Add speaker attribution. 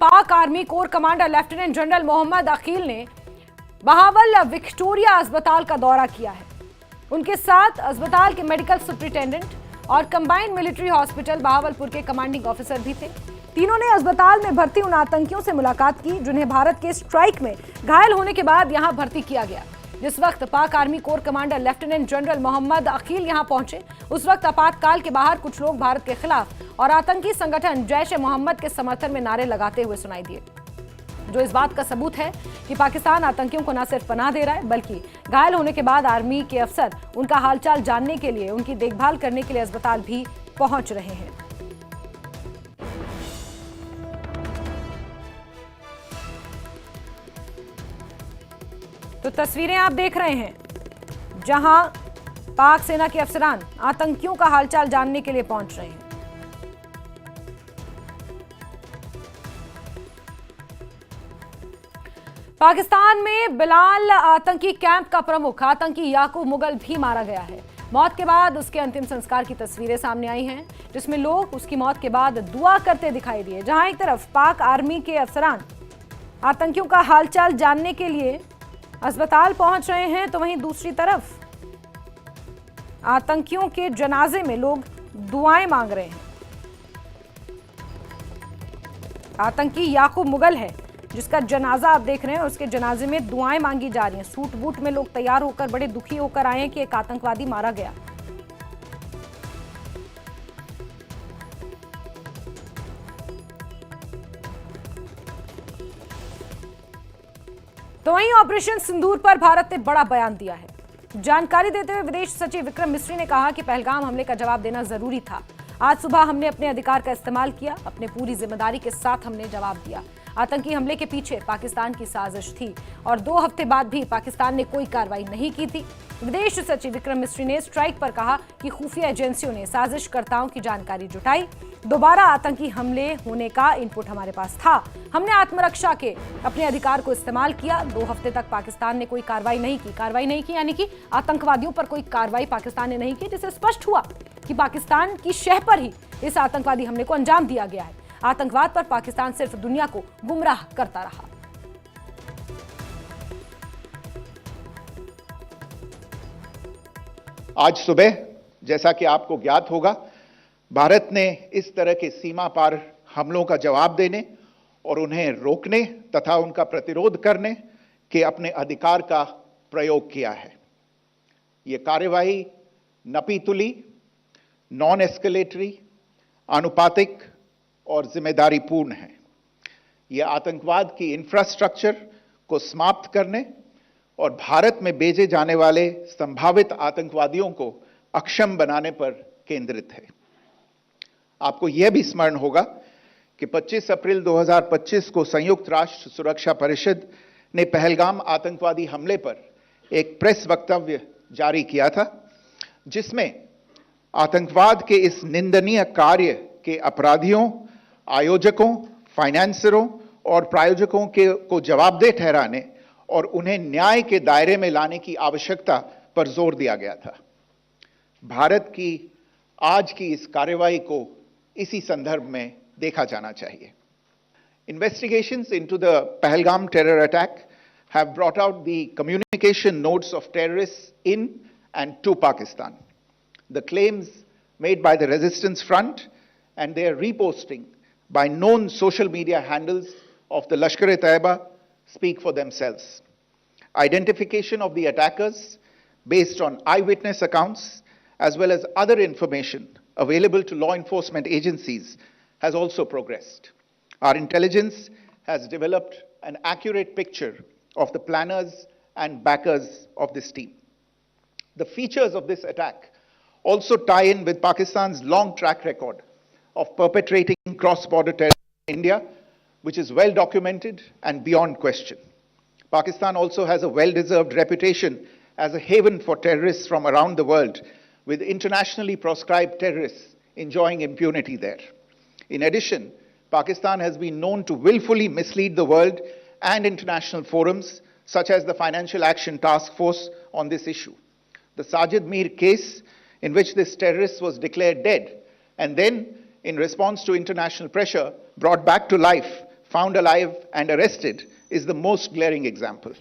Speaker 1: पाक army corps commander lieutenant general Mohammad Aqeel ने Bahawal Victoria अस्पताल का दौरा किया है। उनके साथ अस्पताल के मेडिकल सुपरिटेंडेंट और कंबाइंड मिलिट्री हॉस्पिटल बहावलपुर के कमांडिंग ऑफिसर भी थे। तीनों ने अस्पताल में भर्ती उन आतंकियों से मुलाकात की जिन्हें भारत के स्ट्राइक में घायल होने के बाद यहां भर्ती किया गया। जिस वक्त Pak army corps commander lieutenant general Mohammad Aqeel यहां पहुंचे, उस वक्त आपातकाल के बाहर कुछ लोग भारत के खिलाफ और आतंकी संगठन जैश ए मोहम्मद के समर्थन में नारे लगाते हुए सुनाई दिए, जो इस बात का सबूत है कि पाकिस्तान आतंकियों को न सिर्फ पनाह दे रहा है बल्कि घायल होने के बाद आर्मी के अफसर उनका हालचाल जानने के लिए, उनकी देखभाल करने के लिए अस्पताल भी पहुंच रहे हैं। तो तस्वीरें आप देख रहे हैं जहां पाक सेना के अफसरान आतंकियों का हालचाल जानने के लिए पहुंच रहे हैं। पाकिस्तान में बिलाल आतंकी कैंप का प्रमुख आतंकी याकूब मुगल भी मारा गया है। मौत के बाद उसके अंतिम संस्कार की तस्वीरें सामने आई हैं, जिसमें लोग उसकी मौत के बाद दुआ करते दिखाई दिए। जहां एक तरफ पाक आर्मी के अफसरान आतंकियों का हालचाल जानने के लिए अस्पताल पहुंच रहे हैं, तो वहीं दूसरी तरफ आतंकियों के जनाजे में लोग दुआएं मांग रहे हैं। आतंकी याकूब मुगल है जिसका जनाजा आप देख रहे हैं, और उसके जनाजे में दुआएं मांगी जा रही हैं। सूट बूट में लोग तैयार होकर बड़े दुखी होकर आए हैं कि एक आतंकवादी मारा गया। तो वहीं ऑपरेशन सिंदूर पर भारत ने बड़ा बयान दिया है। जानकारी देते हुए विदेश सचिव विक्रम मिस्री ने कहा कि पहलगाम हमले का जवाब देना जरूरी था। आज सुबह हमने अपने अधिकार का इस्तेमाल किया, अपने पूरी जिम्मेदारी के साथ हमने जवाब दिया। आतंकी हमले के पीछे पाकिस्तान की साजिश थी और 2 हफ्ते बाद भी पाकिस्तान ने कोई कार्रवाई नहीं की थी। विदेश सचिव विक्रम मिस्री ने स्ट्राइक पर कहा कि खुफिया एजेंसियों ने साजिशकर्ताओं की जानकारी जुटाई। दोबारा आतंकी हमले होने का इनपुट हमारे पास था। हमने आत्मरक्षा के अपने अधिकार को इस्तेमाल किया। 2 हफ्ते तक पाकिस्तान ने कोई कार्रवाई नहीं की यानी कि आतंकवादियों पर कोई कार्रवाई पाकिस्तान ने नहीं की, जिससे स्पष्ट हुआ कि पाकिस्तान की शह पर ही इस आतंकवादी हमले को अंजाम दिया गया है। आतंकवाद पर पाकिस्तान सिर्फ दुनिया को गुमराह करता रहा।
Speaker 2: आज सुबह, जैसा कि आपको ज्ञात होगा, भारत ने इस तरह के सीमा पार हमलों का जवाब देने और उन्हें रोकने तथा उनका प्रतिरोध करने के अपने अधिकार का प्रयोग किया है। यह कार्यवाही नपीतुली, नॉन एस्केलेटरी, आनुपातिक और जिम्मेदारीपूर्ण है। यह आतंकवाद की इंफ्रास्ट्रक्चर को समाप्त करने और भारत में भेजे जाने वाले संभावित आतंकवादियों को अक्षम बनाने पर केंद्रित है। आपको यह भी स्मरण होगा कि 25 अप्रैल 2025 को संयुक्त राष्ट्र सुरक्षा परिषद ने पहलगाम आतंकवादी हमले पर एक प्रेस वक्तव्य जारी किया था, जिसमें आतंकवाद के इस निंदनीय कार्य के अपराधियों, आयोजकों, फाइनेंसरों और प्रायोजकों को जवाबदेह ठहराने और उन्हें न्याय के दायरे में लाने की आवश्यकता पर जोर दिया गया था। भारत की आज की इस कार्रवाई को इसी संदर्भ में देखा जाना चाहिए। Investigations into the Pahalgam terror attack have brought out the communication notes of terrorists in and to Pakistan. The claims made by the Resistance Front and their reposting by known social media handles of the Lashkar-e-Taiba speak for themselves. Identification of the attackers based on eyewitness accounts as well as other information available to law enforcement agencies has also progressed. Our intelligence has developed an accurate picture of the planners and backers of this team. The features of this attack also tie in with Pakistan's long track record of perpetrating cross-border terror in India, which is well documented and beyond question. Pakistan also has a well-deserved reputation as a haven for terrorists from around the world, with internationally proscribed terrorists enjoying impunity there. In addition, Pakistan has been known to willfully mislead the world and international forums, such as the Financial Action Task Force, on this issue. The Sajid Mir case, in which this terrorist was declared dead and then, in response to international pressure, brought back to life found alive and arrested is the most glaring example.